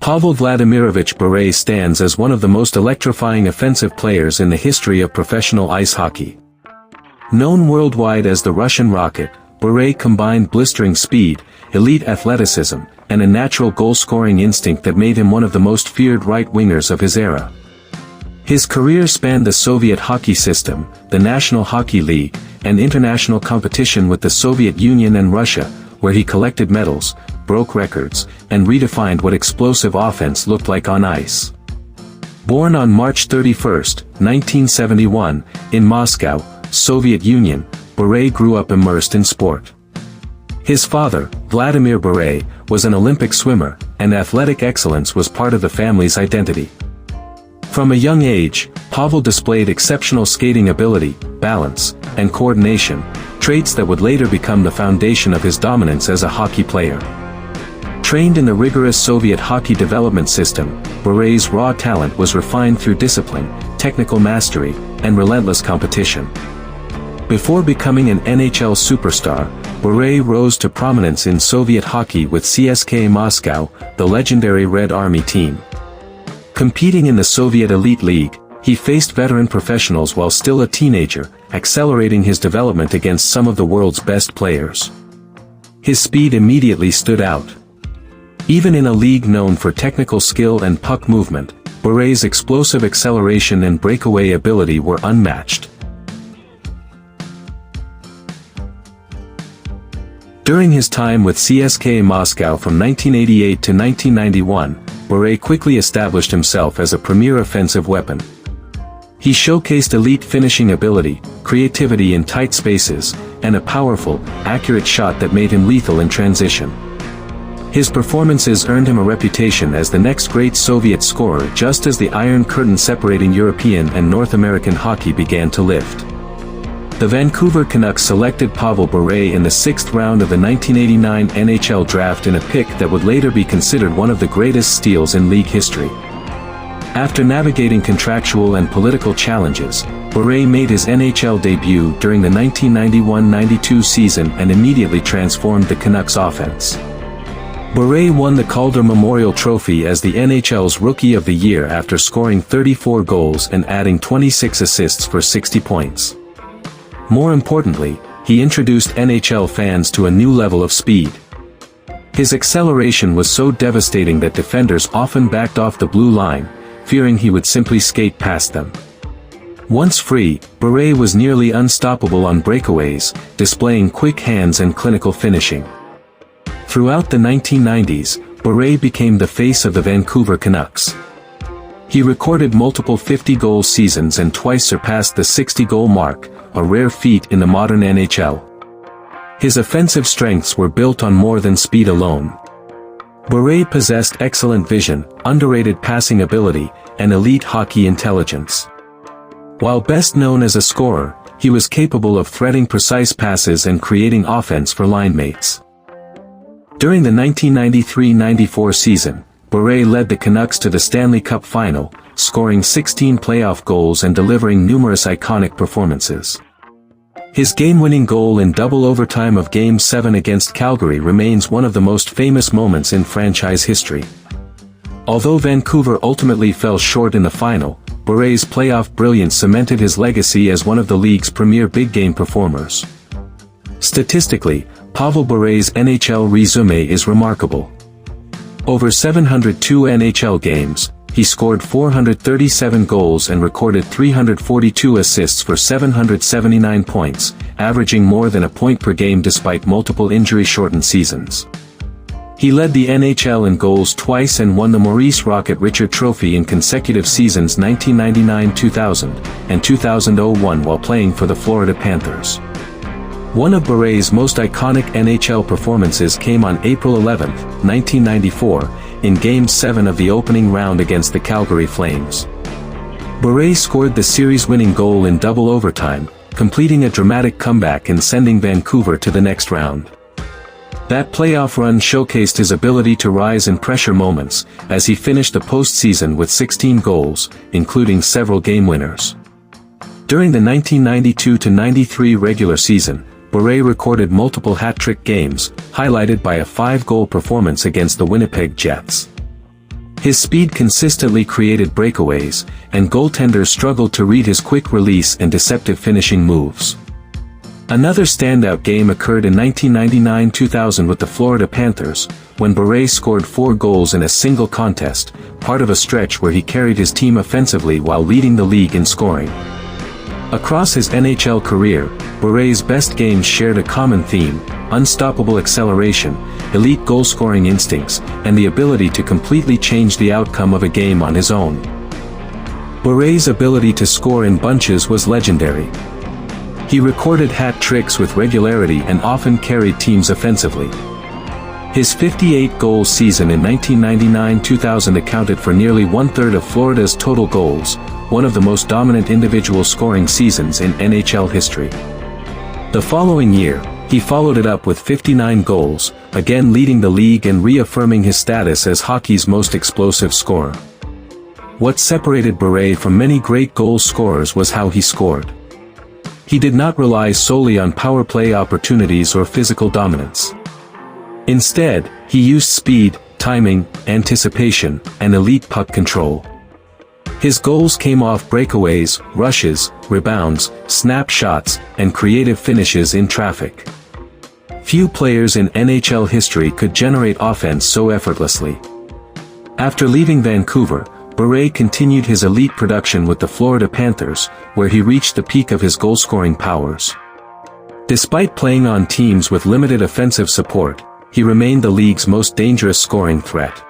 Pavel Vladimirovich Bure stands as one of the most electrifying offensive players in the history of professional ice hockey. Known worldwide as the Russian Rocket, Bure combined blistering speed, elite athleticism, and a natural goal-scoring instinct that made him one of the most feared right-wingers of his era. His career spanned the Soviet hockey system, the National Hockey League, and international competition with the Soviet Union and Russia, where he collected medals, broke records, and redefined what explosive offense looked like on ice. Born on March 31, 1971, in Moscow, Soviet Union, Bure grew up immersed in sport. His father, Vladimir Bure, was an Olympic swimmer, and athletic excellence was part of the family's identity. From a young age, Pavel displayed exceptional skating ability, balance, and coordination, traits that would later become the foundation of his dominance as a hockey player. Trained in the rigorous Soviet hockey development system, Bure's raw talent was refined through discipline, technical mastery, and relentless competition. Before becoming an N.H.L. superstar, Bure rose to prominence in Soviet hockey with CSKA Moscow, the legendary Red Army team. Competing in the Soviet Elite League, he faced veteran professionals while still a teenager, accelerating his development against some of the world's best players. His speed immediately stood out. Even in a league known for technical skill and puck movement, Bure's explosive acceleration and breakaway ability were unmatched. During his time with CSKA Moscow from 1988 to 1991, Bure quickly established himself as a premier offensive weapon. He showcased elite finishing ability, creativity in tight spaces, and a powerful, accurate shot that made him lethal in transition. His performances earned him a reputation as the next great Soviet scorer just as the Iron Curtain separating European and North American hockey began to lift. The Vancouver Canucks selected Pavel Bure in the 6th round of the 1989 N.H.L. draft in a pick that would later be considered one of the greatest steals in league history. After navigating contractual and political challenges, Bure made his N.H.L. debut during the 1991-92 season and immediately transformed the Canucks offense. Bure won the Calder Memorial Trophy as the NHL's Rookie of the Year after scoring 34 goals and adding 26 assists for 60 points. More importantly, he introduced NHL fans to a new level of speed. His acceleration was so devastating that defenders often backed off the blue line, fearing he would simply skate past them. Once free, Bure was nearly unstoppable on breakaways, displaying quick hands and clinical finishing. Throughout the 1990s, Bure became the face of the Vancouver Canucks. He recorded multiple 50-goal seasons and twice surpassed the 60-goal mark, a rare feat in the modern NHL. His offensive strengths were built on more than speed alone. Bure possessed excellent vision, underrated passing ability, and elite hockey intelligence. While best known as a scorer, he was capable of threading precise passes and creating offense for line mates. During the 1993-94 season, Bure led the Canucks to the Stanley Cup Final, scoring 16 playoff goals and delivering numerous iconic performances. His game-winning goal in double overtime of Game 7 against Calgary remains one of the most famous moments in franchise history. Although Vancouver ultimately fell short in the final, Bure's playoff brilliance cemented his legacy as one of the league's premier big-game performers. Statistically, Pavel Bure's NHL resume is remarkable. Over 702 NHL games, he scored 437 goals and recorded 342 assists for 779 points, averaging more than a point per game despite multiple injury-shortened seasons. He led the NHL in goals twice and won the Maurice "Rocket" Richard Trophy in consecutive seasons 1999-2000 and 2001 while playing for the Florida Panthers. One of Bure's most iconic NHL performances came on April 11, 1994, in Game 7 of the opening round against the Calgary Flames. Bure scored the series-winning goal in double overtime, completing a dramatic comeback and sending Vancouver to the next round. That playoff run showcased his ability to rise in pressure moments, as he finished the postseason with 16 goals, including several game winners. During the 1992-93 regular season, Bure recorded multiple hat-trick games, highlighted by a 5-goal performance against the Winnipeg Jets. His speed consistently created breakaways, and goaltenders struggled to read his quick release and deceptive finishing moves. Another standout game occurred in 1999-2000 with the Florida Panthers, when Bure scored 4 goals in a single contest, part of a stretch where he carried his team offensively while leading the league in scoring. Across his N.H.L. career, Bure's best games shared a common theme: unstoppable acceleration, elite goal-scoring instincts, and the ability to completely change the outcome of a game on his own. Bure's ability to score in bunches was legendary. He recorded hat tricks with regularity and often carried teams offensively. His 58-goal season in 1999-2000 accounted for nearly one-third of Florida's total goals, one of the most dominant individual scoring seasons in NHL history. The following year, he followed it up with 59 goals, again leading the league and reaffirming his status as hockey's most explosive scorer. What separated Bure from many great goal scorers was how he scored. He did not rely solely on power play opportunities or physical dominance. Instead, he used speed, timing, anticipation, and elite puck control. His goals came off breakaways, rushes, rebounds, snap shots, and creative finishes in traffic. Few players in NHL history could generate offense so effortlessly. After leaving Vancouver, Bure continued his elite production with the Florida Panthers, where he reached the peak of his goal-scoring powers. Despite playing on teams with limited offensive support, he remained the league's most dangerous scoring threat.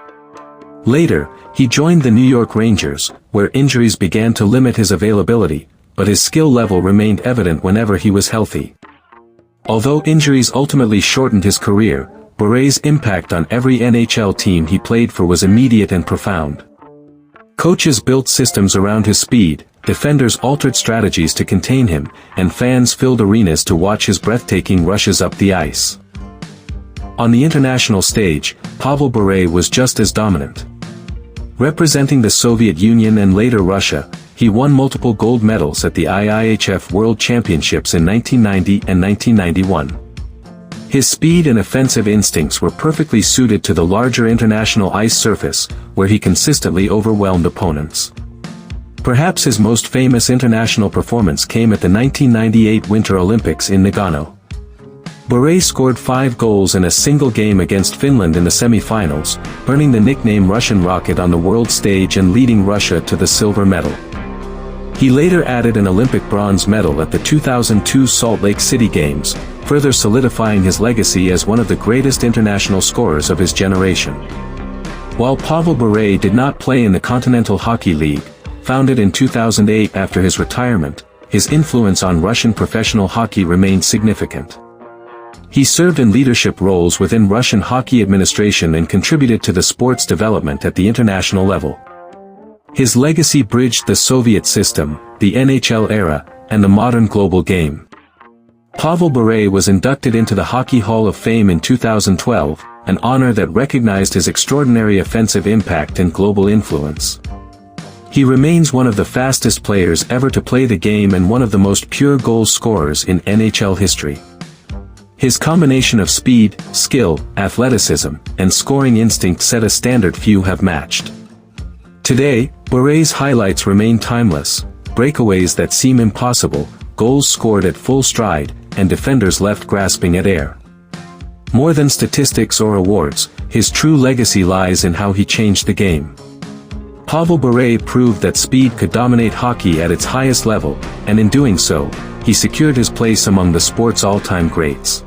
Later, he joined the New York Rangers, where injuries began to limit his availability, but his skill level remained evident whenever he was healthy. Although injuries ultimately shortened his career, Bure's impact on every NHL team he played for was immediate and profound. Coaches built systems around his speed, defenders altered strategies to contain him, and fans filled arenas to watch his breathtaking rushes up the ice. On the international stage, Pavel Bure was just as dominant. Representing the Soviet Union and later Russia, he won multiple gold medals at the IIHF World Championships in 1990 and 1991. His speed and offensive instincts were perfectly suited to the larger international ice surface, where he consistently overwhelmed opponents. Perhaps his most famous international performance came at the 1998 Winter Olympics in Nagano. Bure scored 5 goals in a single game against Finland in the semi-finals, earning the nickname Russian Rocket on the world stage and leading Russia to the silver medal. He later added an Olympic bronze medal at the 2002 Salt Lake City Games, further solidifying his legacy as one of the greatest international scorers of his generation. While Pavel Bure did not play in the Continental Hockey League, founded in 2008 after his retirement, his influence on Russian professional hockey remained significant. He served in leadership roles within Russian hockey administration and contributed to the sport's development at the international level. His legacy bridged the Soviet system, the N.H.L. era, and the modern global game. Pavel Bure was inducted into the Hockey Hall of Fame in 2012, an honor that recognized his extraordinary offensive impact and global influence. He remains one of the fastest players ever to play the game and one of the most pure goal scorers in NHL history. His combination of speed, skill, athleticism, and scoring instinct set a standard few have matched. Today, Bure's highlights remain timeless: breakaways that seem impossible, goals scored at full stride, and defenders left grasping at air. More than statistics or awards, his true legacy lies in how he changed the game. Pavel Bure proved that speed could dominate hockey at its highest level, and in doing so, he secured his place among the sport's all-time greats.